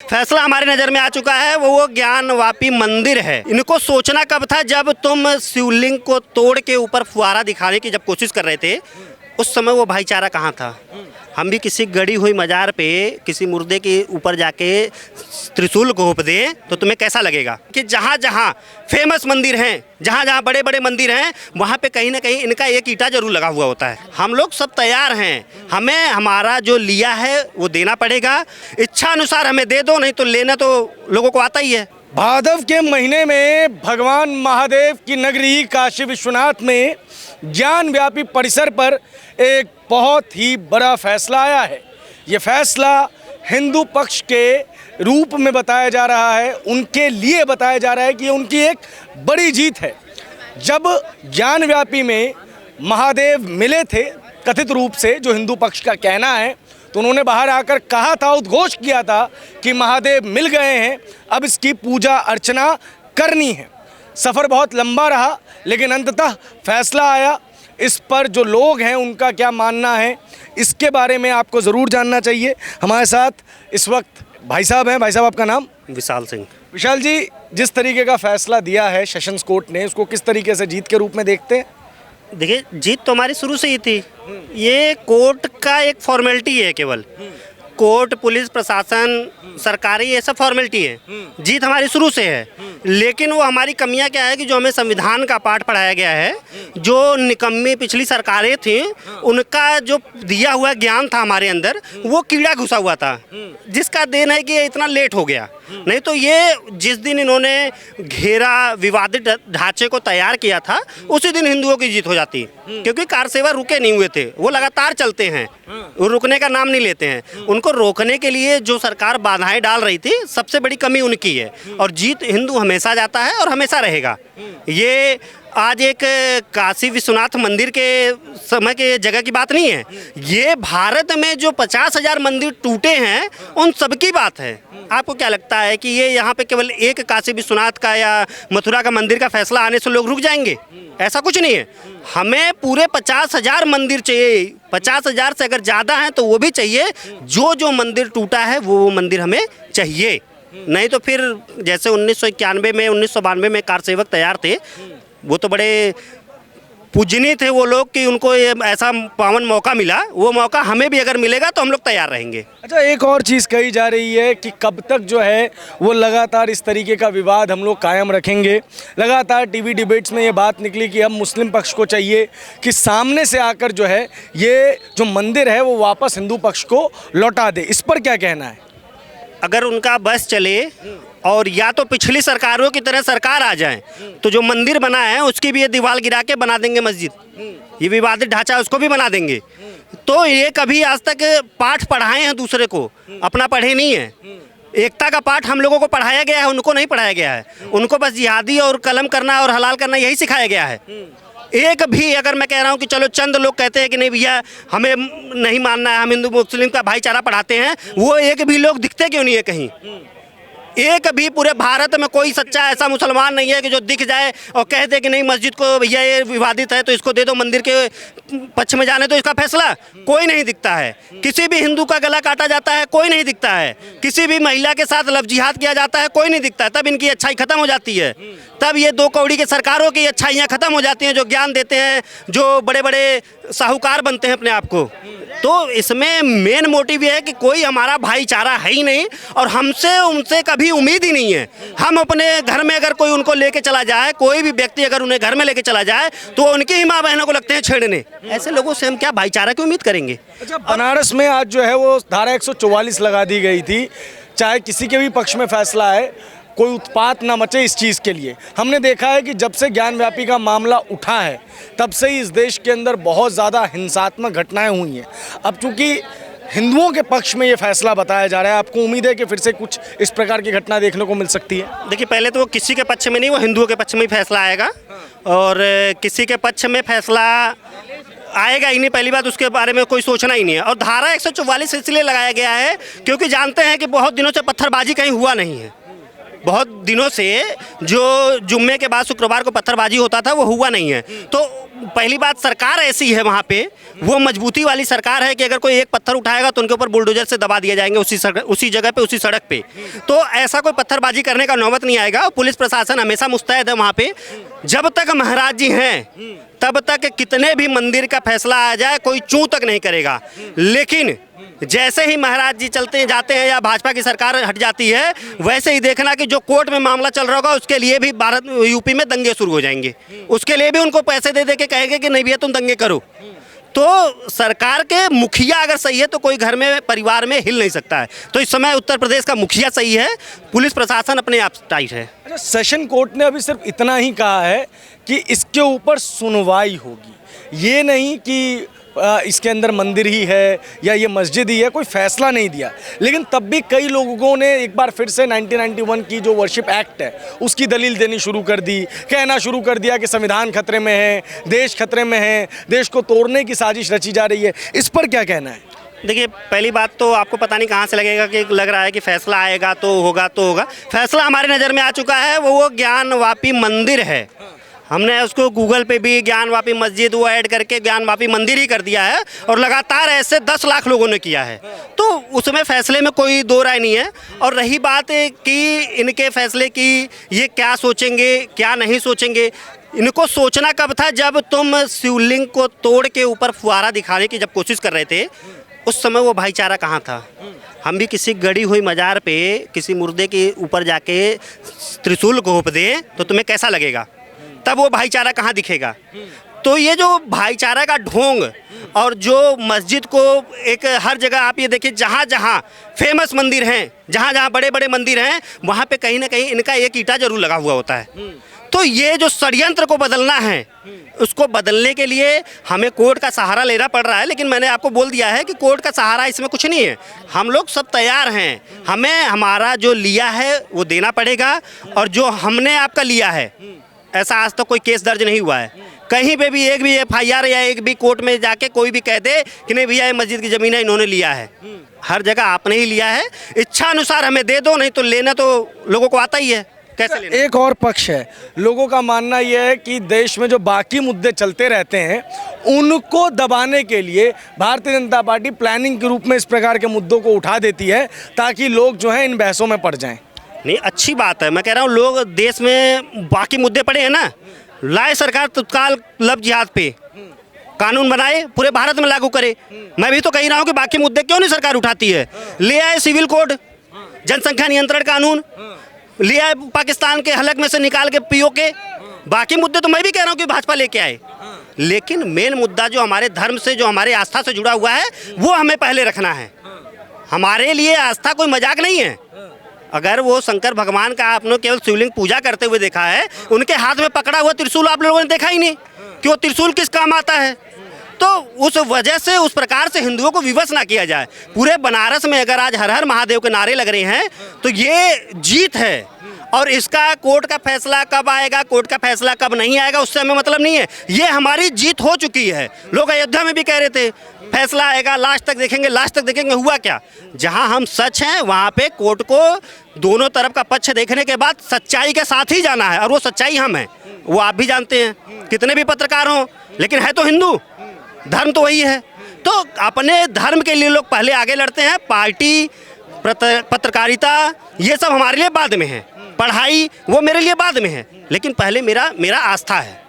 फैसला हमारी नज़र में आ चुका है, वो ज्ञानवापी मंदिर है। इनको सोचना कब था, जब तुम शिवलिंग को तोड़ के ऊपर फुहारा दिखाने की जब कोशिश कर रहे थे, उस समय वो भाईचारा कहाँ था। हम भी किसी गड़ी हुई मजार पे किसी मुर्दे के ऊपर जाके त्रिशूल घोंप दें तो तुम्हें कैसा लगेगा। कि जहाँ जहाँ फेमस मंदिर हैं, जहाँ जहाँ बड़े बड़े मंदिर हैं, वहाँ पे कहीं ना कहीं इनका एक ईंटा जरूर लगा हुआ होता है। हम लोग सब तैयार हैं, हमें हमारा जो लिया है वो देना पड़ेगा। इच्छा अनुसार हमें दे दो, नहीं तो लेना तो लोगों को आता ही है। भादव के महीने में भगवान महादेव की नगरी काशी विश्वनाथ में ज्ञानव्यापी परिसर पर एक बहुत ही बड़ा फैसला आया है। ये फैसला हिंदू पक्ष के रूप में बताया जा रहा है, उनके लिए बताया जा रहा है कि ये उनकी एक बड़ी जीत है। जब ज्ञानव्यापी में महादेव मिले थे कथित रूप से, जो हिंदू पक्ष का कहना है, तो उन्होंने बाहर आकर कहा था, उद्घोष किया था कि महादेव मिल गए हैं, अब इसकी पूजा अर्चना करनी है। सफ़र बहुत लंबा रहा, लेकिन अंततः फैसला आया। इस पर जो लोग हैं उनका क्या मानना है, इसके बारे में आपको ज़रूर जानना चाहिए। हमारे साथ इस वक्त भाई साहब हैं। भाई साहब, आपका नाम? विशाल सिंह। विशाल जी, जिस तरीके का फैसला दिया है सेशंस कोर्ट ने, उसको किस तरीके से जीत के रूप में देखते हैं? देखिए, जीत तो हमारी शुरू से ही थी। ये कोर्ट का एक फॉर्मेलिटी है केवल। कोर्ट, पुलिस प्रशासन, सरकारी, ये सब फॉर्मेलिटी है। जीत हमारी शुरू से है। लेकिन वो हमारी कमियां क्या है कि जो हमें संविधान का पाठ पढ़ाया गया है, जो निकम्मी पिछली सरकारें थी, उनका जो दिया हुआ ज्ञान था हमारे अंदर, वो कीड़ा घुसा हुआ था, जिसका देन है कि ये इतना लेट हो गया। नहीं तो ये जिस दिन इन्होंने घेरा विवादित ढांचे को तैयार किया था, उसी दिन हिंदुओं की जीत हो जाती। क्योंकि कार सेवा रुके नहीं हुए थे, वो लगातार चलते हैं, वो रुकने का नाम नहीं लेते हैं। उनको रोकने के लिए जो सरकार बाधाएं डाल रही थी, सबसे बड़ी कमी उनकी है। और जीत हिंदू हमेशा जाता है और हमेशा रहेगा। ये आज एक काशी विश्वनाथ मंदिर के समय के जगह की बात नहीं है। ये भारत में जो 50,000 मंदिर टूटे हैं, उन सब की बात है। आपको क्या लगता है कि ये यहाँ पे केवल एक काशी विश्वनाथ का या मथुरा का मंदिर का फैसला आने से लोग रुक जाएंगे? ऐसा कुछ नहीं है। हमें पूरे 50,000 मंदिर चाहिए। 50,000 से अगर ज़्यादा हैं तो वो भी चाहिए। जो जो मंदिर टूटा है वो मंदिर हमें चाहिए। नहीं तो फिर जैसे 1991 में, 1992 में कार सेवक तैयार थे, वो तो बड़े पूजनीय थे वो लोग कि उनको ये ऐसा पावन मौका मिला। वो मौका हमें भी अगर मिलेगा तो हम लोग तैयार रहेंगे। अच्छा, एक और चीज़ कही जा रही है कि कब तक जो है वो लगातार इस तरीके का विवाद हम लोग कायम रखेंगे। लगातार टीवी डिबेट्स में ये बात निकली कि अब मुस्लिम पक्ष को चाहिए कि सामने से आकर जो है ये जो मंदिर है वो वापस हिंदू पक्ष को लौटा दे। इस पर क्या कहना है? अगर उनका बस चले और या तो पिछली सरकारों की तरह सरकार आ जाए, तो जो मंदिर बना है उसकी भी ये दीवार गिरा के बना देंगे मस्जिद। ये विवादित ढांचा है उसको भी बना देंगे। तो ये कभी आज तक पाठ पढ़ाए हैं दूसरे को, अपना पढ़े नहीं है। एकता का पाठ हम लोगों को पढ़ाया गया है, उनको नहीं पढ़ाया गया है। उनको बस जिहादी और कलम करना और हलाल करना यही सिखाया गया है। एक भी, अगर मैं कह रहा हूँ कि चलो चंद लोग कहते हैं कि नहीं भैया हमें नहीं मानना है, हम हिंदू मुस्लिम का भाईचारा पढ़ाते हैं, वो एक भी लोग दिखते क्यों नहीं है कहीं? एक भी पूरे भारत में कोई सच्चा ऐसा मुसलमान नहीं है कि जो दिख जाए और कह दे कि नहीं मस्जिद को भैया ये विवादित है तो इसको दे दो, मंदिर के पक्ष में जाने तो इसका फैसला। कोई नहीं दिखता है। किसी भी हिंदू का गला काटा जाता है, कोई नहीं दिखता है। किसी भी महिला के साथ लव जिहाद किया जाता है, कोई नहीं दिखता है। तब इनकी अच्छाई खत्म हो जाती है। तब ये दो कौड़ी के सरकारों की अच्छाइयाँ खत्म हो जाती हैं, जो ज्ञान देते हैं, जो बड़े बड़े साहूकार बनते हैं अपने आप को। तो इसमें मेन मोटिव ये है कि कोई हमारा भाईचारा है ही नहीं और हमसे उनसे कभी उम्मीद ही नहीं है। हम अपने घर में अगर कोई उनको लेके चला जाए, कोई भी व्यक्ति अगर उन्हें घर में लेके चला जाए, तो उनकी ही माँ बहनों को लगते हैं छेड़ने। ऐसे लोगों से हम क्या भाईचारा की उम्मीद करेंगे? अच्छा, बनारस में आज जो है वो धारा 144 लगा दी गई थी। चाहे किसी के भी पक्ष में फैसला है, कोई उत्पात ना मचे इस चीज़ के लिए। हमने देखा है कि जब से ज्ञानव्यापी का मामला उठा है, तब से ही इस देश के अंदर बहुत ज़्यादा हिंसात्मक घटनाएं हुई हैं। अब चूँकि हिंदुओं के पक्ष में ये फैसला बताया जा रहा है, आपको उम्मीद है कि फिर से कुछ इस प्रकार की घटना देखने को मिल सकती है? देखिए, पहले तो वो किसी के पक्ष में नहीं, वो हिंदुओं के पक्ष में ही फैसला आएगा। और किसी के पक्ष में फैसला आएगा ही नहीं, पहली बात उसके बारे में कोई सोचना ही नहीं है। और धारा 144 इसलिए लगाया गया है क्योंकि जानते हैं कि बहुत दिनों से पत्थरबाजी कहीं हुआ नहीं है। बहुत दिनों से जो जुम्मे के बाद शुक्रवार को पत्थरबाजी होता था वो हुआ नहीं है। तो पहली बात, सरकार ऐसी है वहाँ पे, वो मजबूती वाली सरकार है कि अगर कोई एक पत्थर उठाएगा तो उनके ऊपर बुलडोजर से दबा दिया जाएंगे उसी जगह पे, उसी सड़क पे। तो ऐसा कोई पत्थरबाजी करने का नौबत नहीं आएगा। पुलिस प्रशासन हमेशा मुस्तैद है वहाँ पे। जब तक महाराज जी हैं तब तक कितने भी मंदिर का फैसला आ जाए कोई चूं तक नहीं करेगा। लेकिन जैसे ही महाराज जी चलते जाते हैं या भाजपा की सरकार हट जाती है, वैसे ही देखना कि जो कोर्ट में मामला चल रहा होगा उसके लिए भी यूपी में दंगे शुरू हो जाएंगे। उसके लिए भी उनको पैसे दे दे के कहेंगे कि नहीं भैया तुम दंगे करो। तो सरकार के मुखिया अगर सही है तो कोई घर में परिवार में हिल नहीं सकता है। तो इस समय उत्तर प्रदेश का मुखिया सही है, पुलिस प्रशासन अपने आप टाइट है। अच्छा, सेशन कोर्ट ने अभी सिर्फ इतना ही कहा है कि इसके ऊपर सुनवाई होगी, ये नहीं कि इसके अंदर मंदिर ही है या ये मस्जिद ही है, कोई फैसला नहीं दिया। लेकिन तब भी कई लोगों ने एक बार फिर से 1991 की जो वर्शिप एक्ट है उसकी दलील देनी शुरू कर दी, कहना शुरू कर दिया कि संविधान खतरे में है, देश खतरे में है, देश को तोड़ने की साजिश रची जा रही है। इस पर क्या कहना है? देखिए, पहली बात तो आपको पता नहीं कहाँ से लगेगा कि लग रहा है कि फैसला आएगा तो होगा तो होगा। फैसला हमारी नज़र में आ चुका है, वो ज्ञानवापी मंदिर है। हमने उसको गूगल पे भी ज्ञानवापी मस्जिद वो ऐड करके ज्ञानवापी मंदिर ही कर दिया है और लगातार ऐसे 10 लाख लोगों ने किया है। तो उसमें फैसले में कोई दो राय नहीं है। और रही बात कि इनके फैसले की ये क्या सोचेंगे क्या नहीं सोचेंगे, इनको सोचना कब था जब तुम शिवलिंग को तोड़ के ऊपर फुहारा दिखाने की जब कोशिश कर रहे थे, उस समय वो भाईचारा कहाँ था। हम भी किसी गड़ी हुई मजार पे किसी मुर्दे के ऊपर जाके त्रिशूल घोंप दें तो तुम्हें कैसा लगेगा, तब वो भाईचारा कहाँ दिखेगा। तो ये जो भाईचारा का ढोंग और जो मस्जिद को एक हर जगह आप ये देखिए, जहाँ जहाँ फेमस मंदिर हैं, जहाँ जहाँ बड़े बड़े मंदिर हैं, वहाँ पे कहीं ना कहीं इनका एक ईंटा जरूर लगा हुआ होता है। तो ये जो षड्यंत्र को बदलना है, उसको बदलने के लिए हमें कोर्ट का सहारा लेना पड़ रहा है। लेकिन मैंने आपको बोल दिया है कि कोर्ट का सहारा इसमें कुछ नहीं है। हम लोग सब तैयार हैं, हमें हमारा जो लिया है वो देना पड़ेगा। और जो हमने आपका लिया है, ऐसा आज तक कोई केस दर्ज नहीं हुआ है कहीं पे भी, एक भी FIR या एक भी कोर्ट में जाके कोई भी कह दे कि नहीं भैया ये मस्जिद की ज़मीन है इन्होंने लिया है। हर जगह आपने ही लिया है, इच्छा अनुसार हमें दे दो, नहीं तो लेना तो लोगों को आता ही है, कैसे लेना। एक और पक्ष है, लोगों का मानना यह है कि देश में जो बाकी मुद्दे चलते रहते हैं उनको दबाने के लिए भारतीय जनता पार्टी प्लानिंग के रूप में इस प्रकार के मुद्दों को उठा देती है ताकि लोग जो हैं इन बहसों में पड़ जाएं। नहीं, अच्छी बात है। मैं कह रहा हूँ लोग देश में बाकी मुद्दे पड़े हैं ना, लाए सरकार तत्काल लव जिहाद पे कानून बनाए, पूरे भारत में लागू करे। मैं भी तो कह रहा हूँ कि बाकी मुद्दे क्यों नहीं सरकार उठाती है। ले आए सिविल कोड, जनसंख्या नियंत्रण कानून, ले आए पाकिस्तान के हलक में से निकाल के POK। बाकी मुद्दे तो मैं भी कह रहा हूँ कि भाजपा लेके आए, लेकिन मेन मुद्दा जो हमारे धर्म से, जो हमारे आस्था से जुड़ा हुआ है, वो हमें पहले रखना है। हमारे लिए आस्था कोई मजाक नहीं है। अगर वो शंकर भगवान का आपने केवल शिवलिंग पूजा करते हुए देखा है, उनके हाथ में पकड़ा हुआ त्रिशूल आप लोगों ने देखा ही नहीं कि वो त्रिशूल किस काम आता है। तो उस वजह से उस प्रकार से हिंदुओं को विवश ना किया जाए। पूरे बनारस में अगर आज हर हर महादेव के नारे लग रहे हैं तो ये जीत है। और इसका कोर्ट का फैसला कब आएगा, कोर्ट का फैसला कब नहीं आएगा, उससे हमें मतलब नहीं है। ये हमारी जीत हो चुकी है। लोग अयोध्या में भी कह रहे थे फैसला आएगा, लास्ट तक देखेंगे, लास्ट तक देखेंगे। हुआ क्या? जहां हम सच हैं वहां पे कोर्ट को दोनों तरफ का पक्ष देखने के बाद सच्चाई के साथ ही जाना है। और वो सच्चाई हम हैं, वो आप भी जानते हैं, कितने भी पत्रकार हों, लेकिन है तो हिंदू, धर्म तो वही है। तो अपने धर्म के लिए लोग पहले आगे लड़ते हैं। पार्टी, पत्रकारिता, ये सब हमारे लिए बाद में है। पढ़ाई वो मेरे लिए बाद में है, लेकिन पहले मेरा आस्था है,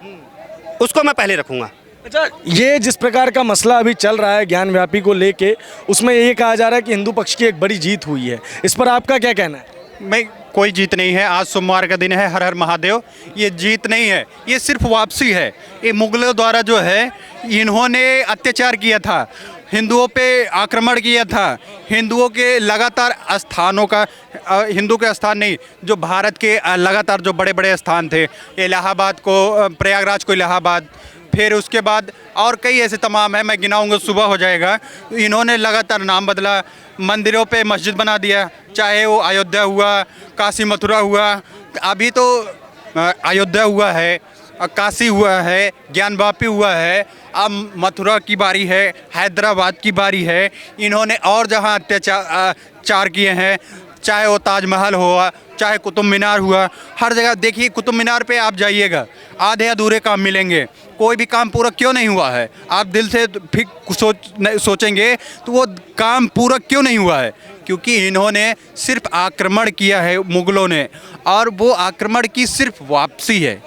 उसको मैं पहले रखूंगा। अच्छा, ये जिस प्रकार का मसला अभी चल रहा है ज्ञानव्यापी को लेके, उसमें ये कहा जा रहा है कि हिंदू पक्ष की एक बड़ी जीत हुई है। इस पर आपका क्या कहना है? मैं कोई जीत नहीं है। आज सोमवार का दिन है, हर हर महादेव। ये जीत नहीं है, ये सिर्फ वापसी है। ये मुगलों द्वारा जो है, इन्होंने अत्याचार किया था, हिंदुओं पे आक्रमण किया था। हिंदुओं के लगातार स्थानों का, हिंदू के स्थान नहीं, जो भारत के लगातार जो बड़े बड़े स्थान थे, इलाहाबाद को, प्रयागराज को इलाहाबाद, फिर उसके बाद और कई ऐसे तमाम है, मैं गिनाऊंगा सुबह हो जाएगा। इन्होंने लगातार नाम बदला, मंदिरों पे मस्जिद बना दिया, चाहे वो अयोध्या हुआ, काशी मथुरा हुआ, अभी तो अयोध्या हुआ है, काशी हुआ है, ज्ञानवापी हुआ है, अब मथुरा की बारी है, हैदराबाद की बारी है। इन्होंने और जहां अत्याचार किए हैं, चाहे वो ताजमहल हुआ, चाहे कुतुब मीनार हुआ, हर जगह देखिए कुतुब मीनार पे आप जाइएगा, आधे अधूरे काम मिलेंगे, कोई भी काम पूरा क्यों नहीं हुआ है। आप दिल से फिर सोचेंगे तो वो काम पूरा क्यों नहीं हुआ है, क्योंकि इन्होंने सिर्फ आक्रमण किया है मुग़लों ने, और वो आक्रमण की सिर्फ वापसी है।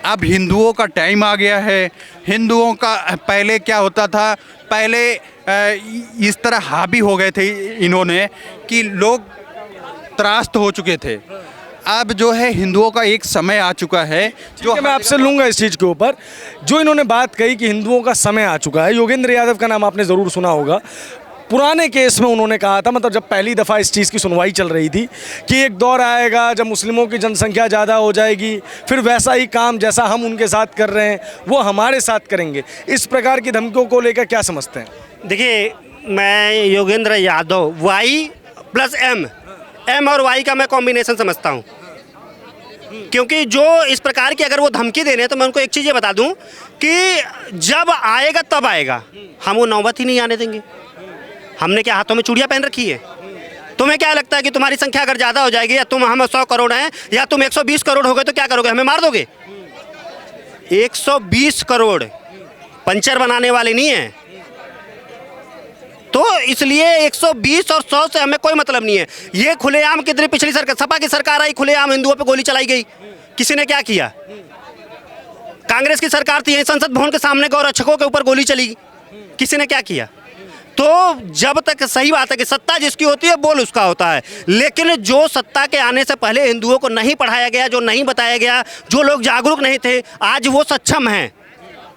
अब हिंदुओं का टाइम आ गया है। हिंदुओं का पहले क्या होता था, पहले इस तरह हावी हो गए थे इन्होंने कि लोग त्रास्त हो चुके थे। अब जो है हिंदुओं का एक समय आ चुका है जो मैं आपसे लूँगा इस चीज़ के ऊपर, जो इन्होंने बात कही कि हिंदुओं का समय आ चुका है। योगेंद्र यादव का नाम आपने ज़रूर सुना होगा। पुराने केस में उन्होंने कहा था, मतलब जब पहली दफ़ा इस चीज़ की सुनवाई चल रही थी, कि एक दौर आएगा जब मुस्लिमों की जनसंख्या ज़्यादा हो जाएगी, फिर वैसा ही काम जैसा हम उनके साथ कर रहे हैं वो हमारे साथ करेंगे। इस प्रकार की धमकियों को लेकर क्या समझते हैं? देखिए, मैं योगेंद्र यादव Y+M, M और Y का मैं कॉम्बिनेशन समझता हूँ, क्योंकि जो इस प्रकार की अगर वो धमकी दे रहे हैं तो मैं उनको एक चीज़ ये बता दूं कि जब आएगा तब आएगा, हम वो नौबत ही नहीं आने देंगे। हमने क्या हाथों में चूड़ियाँ पहन रखी है? तुम्हें क्या लगता है कि तुम्हारी संख्या अगर ज़्यादा हो जाएगी, या तुम हम 100 करोड़ हैं या तुम 120 करोड़ हो गए तो क्या करोगे, हमें मार दोगे? 120 करोड़ पंचर बनाने वाले नहीं हैं, तो इसलिए 120 और 100 से हमें कोई मतलब नहीं है। ये खुलेआम कितनी पिछली सरकार, सपा की सरकार आई, खुलेआम हिंदुओं पे गोली चलाई गई, किसी ने क्या किया? कांग्रेस की सरकार थी, संसद भवन के सामने गौरक्षकों के ऊपर गोली चली, किसी ने क्या किया? तो जब तक, सही बात है कि सत्ता जिसकी होती है बोल उसका होता है, लेकिन जो सत्ता के आने से पहले हिंदुओं को नहीं पढ़ाया गया, जो नहीं बताया गया, जो लोग जागरूक नहीं थे, आज वो सक्षम हैं।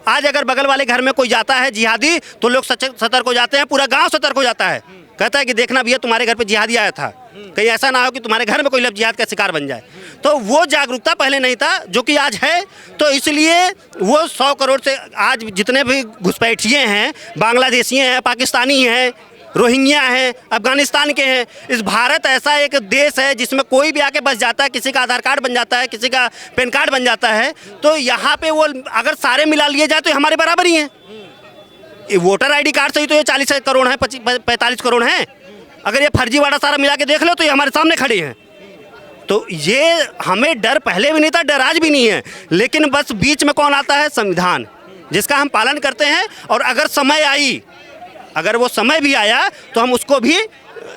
आज अगर बगल वाले घर में कोई जाता है जिहादी तो लोग सतर्क हो जाते हैं, पूरा गांव सतर्क हो जाता है, कहता है कि देखना भैया तुम्हारे घर पे जिहादी आया था, कहीं ऐसा ना हो कि तुम्हारे घर में कोई जिहाद का शिकार बन जाए। तो वो जागरूकता पहले नहीं था जो कि आज है। तो इसलिए वो 100 करोड़ से आज जितने भी घुसपैठिए हैं, बांग्लादेशी हैं, पाकिस्तानी हैं, रोहिंग्या हैं, अफगानिस्तान के हैं, इस भारत ऐसा एक देश है जिसमें कोई भी आके बस जाता है, किसी का आधार कार्ड बन जाता है, किसी का पैन कार्ड बन जाता है, तो यहाँ पे वो अगर सारे मिला लिए जाए तो हमारे बराबर ही हैं। वोटर ID कार्ड से ही तो ये 40 करोड़ हैं, 45 करोड़ हैं। अगर ये फर्जीवाड़ा सारा मिला के देख लो तो ये हमारे सामने खड़े हैं। तो ये हमें डर पहले भी नहीं था, डर आज भी नहीं है, लेकिन बस बीच में कौन आता है? संविधान, जिसका हम पालन करते हैं। और अगर समय आई, अगर वो समय भी आया तो हम उसको भी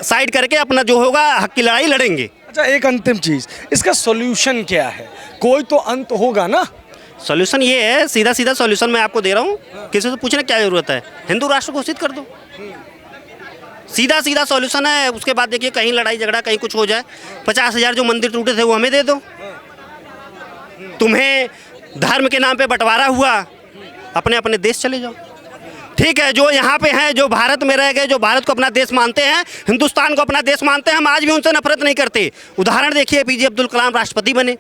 साइड करके अपना जो होगा हक की लड़ाई लड़ेंगे। अच्छा, एक अंतिम चीज़, इसका सॉल्यूशन क्या है? कोई तो अंत होगा ना? सॉल्यूशन ये है, सीधा सीधा सॉल्यूशन मैं आपको दे रहा हूँ, किसी से पूछने क्या ज़रूरत है, हिंदू राष्ट्र घोषित कर दो, सीधा सीधा सॉल्यूशन है। उसके बाद देखिए कहीं लड़ाई झगड़ा, कहीं कुछ हो जाए, 50,000 जो मंदिर टूटे थे वो हमें दे दो। तुम्हें धर्म के नाम पे बंटवारा हुआ, अपने अपने देश चले जाओ। ठीक है, जो यहाँ पे हैं, जो भारत में रह गए, जो भारत को अपना देश मानते हैं, हिंदुस्तान को अपना देश मानते हैं, हम आज भी उनसे नफरत नहीं करते। उदाहरण देखिए, APJ अब्दुल कलाम राष्ट्रपति बने,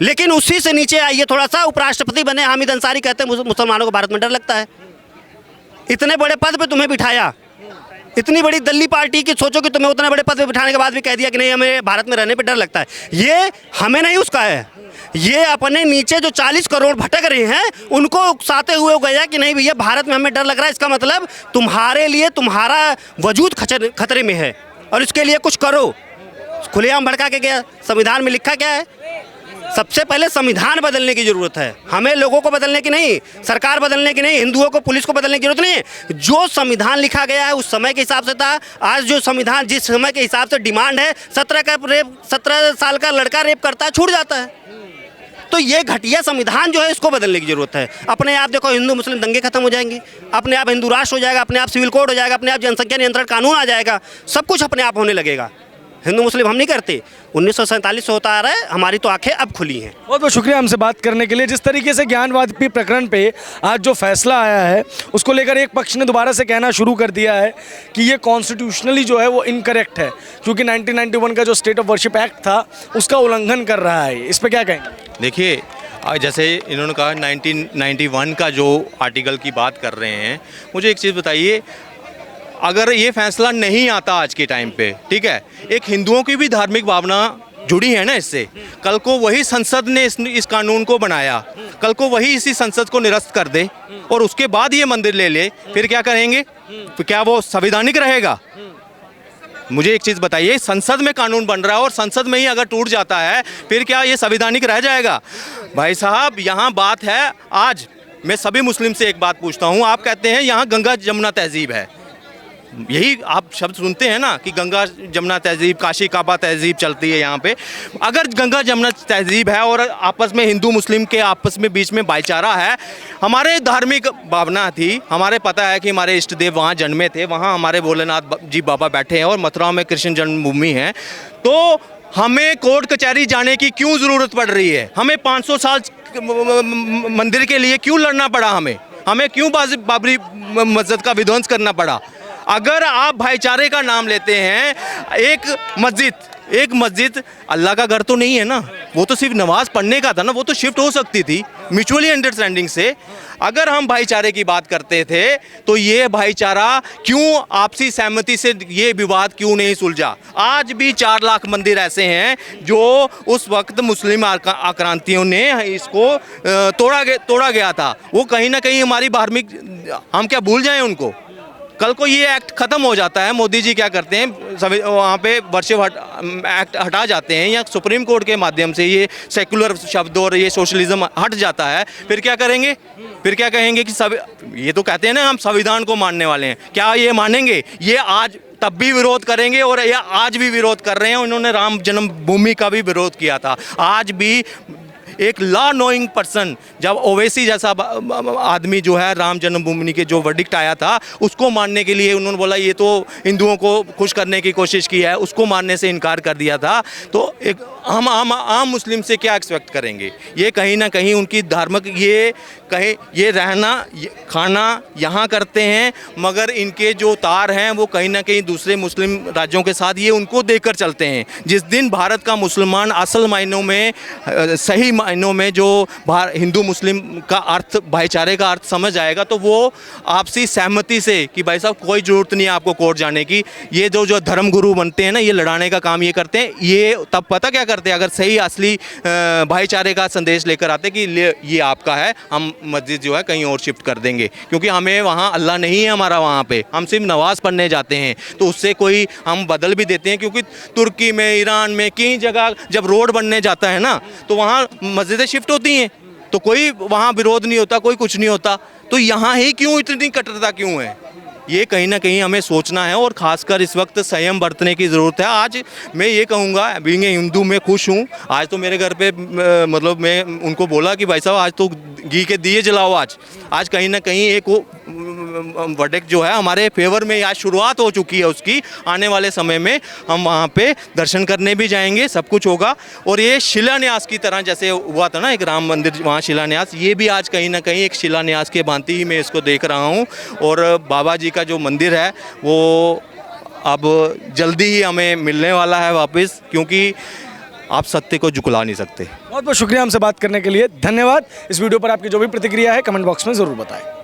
लेकिन उसी से नीचे आइए थोड़ा सा, उपराष्ट्रपति बने हामिद अंसारी, कहते हैं मुसलमानों को भारत में डर लगता है। इतने बड़े पद पे तुम्हें बिठाया, इतनी बड़ी दल्ली पार्टी की, सोचो कि तुम्हें उतने बड़े पद पे बिठाने के बाद भी कह दिया कि नहीं हमें भारत में रहने पे डर लगता है। ये हमें नहीं उसका है, ये अपने नीचे जो 40 करोड़ भटक रहे हैं उनको उकसाते हुए गया कि नहीं भैया भारत में हमें डर लग रहा है, इसका मतलब तुम्हारे लिए तुम्हारा वजूद खतरे में है और इसके लिए कुछ करो। खुलेआम भड़का के गया। संविधान में लिखा क्या है? सबसे पहले संविधान बदलने की जरूरत है, हमें लोगों को बदलने की नहीं, सरकार बदलने की नहीं, हिंदुओं को, पुलिस को बदलने की जरूरत नहीं है। जो संविधान लिखा गया है उस समय के हिसाब से था। आज जो संविधान जिस समय के हिसाब से डिमांड है, 17 साल का लड़का रेप करता है, छूट जाता है। तो ये घटिया संविधान जो है इसको बदलने की जरूरत है। अपने आप देखो हिंदू मुस्लिम दंगे खत्म हो जाएंगे, अपने आप हिंदू राष्ट्र हो जाएगा, अपने आप सिविल कोड हो जाएगा, अपने आप जनसंख्या नियंत्रण कानून आ जाएगा, सब कुछ अपने आप होने लगेगा। हिंदू मुस्लिम हम नहीं करते, 1947 से होता आ रहा है, हमारी तो आंखें अब खुली हैं। बहुत बहुत शुक्रिया हमसे बात करने के लिए। जिस तरीके से ज्ञानवापी प्रकरण पे आज जो फैसला आया है उसको लेकर एक पक्ष ने दोबारा से कहना शुरू कर दिया है कि ये कॉन्स्टिट्यूशनली जो है वो इनकरेक्ट है, क्योंकि 1991 का जो स्टेट ऑफ वर्शिप एक्ट था उसका उल्लंघन कर रहा है। इस पर क्या कहेंगे? देखिए, जैसे इन्होंने कहा 1991 का जो आर्टिकल की बात कर रहे हैं, मुझे एक चीज़ बताइए, अगर ये फैसला नहीं आता आज के टाइम पे, ठीक है, एक हिंदुओं की भी धार्मिक भावना जुड़ी है ना इससे। कल को वही संसद ने इस कानून को बनाया, कल को वही इसी संसद को निरस्त कर दे और उसके बाद ये मंदिर ले ले, फिर क्या करेंगे? क्या वो संवैधानिक रहेगा? मुझे एक चीज़ बताइए, संसद में कानून बन रहा है और संसद में ही अगर टूट जाता है फिर क्या ये संवैधानिक रह जाएगा? भाई साहब, यहाँ बात है, आज मैं सभी मुस्लिम से एक बात पूछता हूँ, आप कहते हैं यहाँ गंगा जमुना तहजीब है, यही आप शब्द सुनते हैं ना कि गंगा जमुना तहजीब, काशी काबा तहजीब चलती है यहाँ पे। अगर गंगा जमुना तहजीब है और आपस में हिंदू मुस्लिम के आपस में बीच में भाईचारा है, हमारे धार्मिक भावना थी, हमारे पता है कि हमारे इष्ट देव वहाँ जन्मे थे, वहाँ हमारे भोलेनाथ जी बाबा बैठे हैं और मथुरा में कृष्ण जन्मभूमि है, तो हमें कोर्ट कचहरी जाने की क्यों ज़रूरत पड़ रही है? हमें 500 साल मंदिर के लिए क्यों लड़ना पड़ा? हमें क्यों बाबरी मस्जिद का विध्वंस करना पड़ा? अगर आप भाईचारे का नाम लेते हैं, एक मस्जिद अल्लाह का घर तो नहीं है ना, वो तो सिर्फ नमाज पढ़ने का था ना, वो तो शिफ्ट हो सकती थी म्यूचुअली अंडरस्टैंडिंग से। अगर हम भाईचारे की बात करते थे तो ये भाईचारा क्यों, आपसी सहमति से ये विवाद क्यों नहीं सुलझा? आज भी 4 लाख मंदिर ऐसे हैं जो उस वक्त मुस्लिम आक्रांतियों ने इसको तोड़ा गया था, वो कहीं ना कहीं हमारी धार्मिक, हम क्या भूल जाएं उनको? कल को ये एक्ट ख़त्म हो जाता है, मोदी जी क्या करते हैं, वहाँ पे वर्षिप एक्ट हटा जाते हैं या सुप्रीम कोर्ट के माध्यम से ये सेकुलर शब्द और ये सोशलिज्म हट जाता है, फिर क्या करेंगे? फिर क्या कहेंगे कि ये तो कहते हैं ना हम संविधान को मानने वाले हैं, क्या ये मानेंगे? ये आज तब भी विरोध करेंगे और ये आज भी विरोध कर रहे हैं। उन्होंने राम जन्मभूमि का भी विरोध किया था। आज भी एक लॉ नोइंग पर्सन, जब ओवैसी जैसा आदमी जो है राम जन्मभूमि के जो वर्डिक्ट आया था उसको मानने के लिए उन्होंने बोला ये तो हिंदुओं को खुश करने की कोशिश की है, उसको मानने से इनकार कर दिया था। तो एक हम आम मुस्लिम से क्या एक्सपेक्ट करेंगे? ये कहीं ना कहीं उनकी धार्मिक ये रहना खाना यहाँ करते हैं, मगर इनके जो तार हैं वो कहीं ना कहीं दूसरे मुस्लिम राज्यों के साथ ये उनको देकर चलते हैं। जिस दिन भारत का मुसलमान असल मायनों में, सही मायनों में जो हिंदू मुस्लिम का अर्थ, भाईचारे का अर्थ समझ आएगा, तो वो आपसी सहमति से कि भाई साहब कोई ज़रूरत नहीं है आपको कोर्ट जाने की, ये जो धर्म गुरु बनते हैं ना, ये लड़ाने का काम ये करते हैं। ये तब पता क्या करते हैं, अगर सही असली भाईचारे का संदेश लेकर आते कि ये आपका है, हम मस्जिद जो है कहीं और शिफ्ट कर देंगे, क्योंकि हमें वहाँ अल्लाह नहीं है हमारा, वहाँ पे हम सिर्फ नमाज़ पढ़ने जाते हैं, तो उससे कोई हम बदल भी देते हैं। क्योंकि तुर्की में, ईरान में कई जगह जब रोड बनने जाता है ना, तो वहाँ मस्जिदें शिफ्ट होती हैं, तो कोई वहाँ विरोध नहीं होता, कोई कुछ नहीं होता। तो यहाँ ही क्यों इतनी कट्टरता क्यों है? ये कहीं ना कहीं हमें सोचना है और ख़ासकर इस वक्त संयम बरतने की ज़रूरत है। आज मैं ये कहूँगा, बीइंग ए हिंदू मैं खुश हूँ। आज तो मेरे घर पे मतलब मैं उनको बोला कि भाई साहब आज तो घी के दिए जलाओ। आज कहीं ना कहीं एक वर्डिक्ट जो है हमारे फेवर में आज शुरुआत हो चुकी है उसकी। आने वाले समय में हम वहाँ पे दर्शन करने भी जाएंगे, सब कुछ होगा। और ये शिलान्यास की तरह जैसे हुआ था ना एक राम मंदिर वहाँ शिलान्यास, ये भी आज कहीं ना कहीं एक शिलान्यास के भांति ही मैं इसको देख रहा हूँ। और बाबा जी का जो मंदिर है वो अब जल्दी ही हमें मिलने वाला है वापस, क्योंकि आप सत्य को झुकला नहीं सकते। बहुत बहुत शुक्रिया हमसे बात करने के लिए, धन्यवाद। इस वीडियो पर आपकी जो भी प्रतिक्रिया है कमेंट बॉक्स में ज़रूर बताएं।